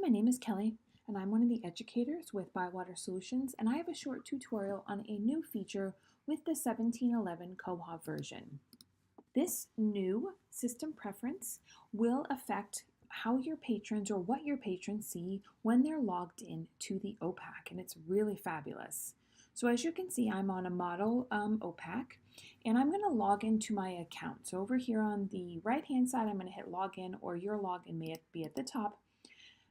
my name is Kelly, and I'm one of the educators with Bywater Solutions, and I have a short tutorial on a new feature with the 1711 Koha version. This new system preference will affect how your patrons or what your patrons see when they're logged in to the OPAC, and it's really fabulous. So as you can see, I'm on a model OPAC, and I'm going to log into my account. So over here on the right-hand side, I'm going to hit login, or your login may be at the top.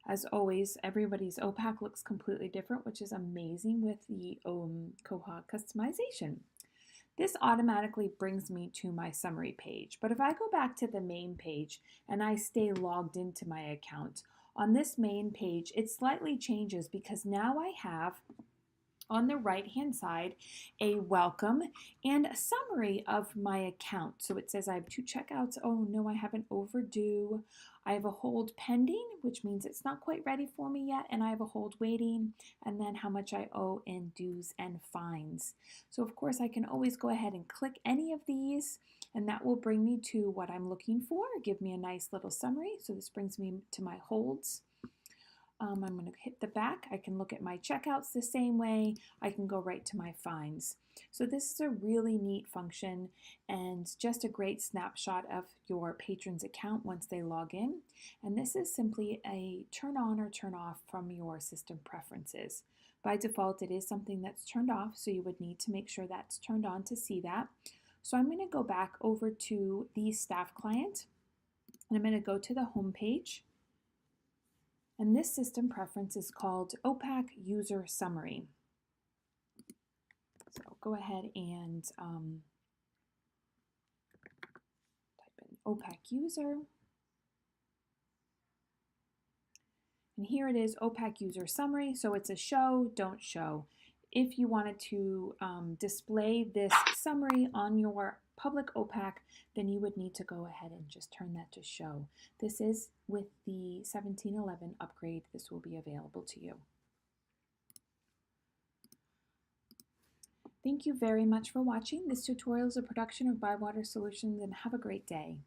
As always, everybody's OPAC looks completely different, which is amazing with the Koha customization. This automatically brings me to my summary page, but if I go back to the main page and I stay logged into my account, on this main page it slightly changes because now I have on the right hand side a welcome and a summary of my account. So it says I have 2 checkouts. Oh no, I have an overdue. I have a hold pending, which means it's not quite ready for me yet, and I have a hold waiting, and then how much I owe in dues and fines. So of course I can always go ahead and click any of these, and that will bring me to what I'm looking for, give me a nice little summary. So this brings me to my holds. I'm going to hit the back. I can look at my checkouts the same way. I can go right to my fines. So this is a really neat function and just a great snapshot of your patron's account once they log in. And this is simply a turn on or turn off from your system preferences. By default, it is something that's turned off, so you would need to make sure that's turned on to see that. So I'm going to go back over to the staff client, and I'm going to go to the home page. And this system preference is called OPAC User Summary. So go ahead and type in OPAC User. And here it is, OPAC User Summary. So it's a show, don't show. If you wanted to display this summary on your public OPAC, then you would need to go ahead and just turn that to show. This is with the 1711 upgrade. This will be available to you. Thank you very much for watching. This tutorial is a production of Bywater Solutions, and have a great day.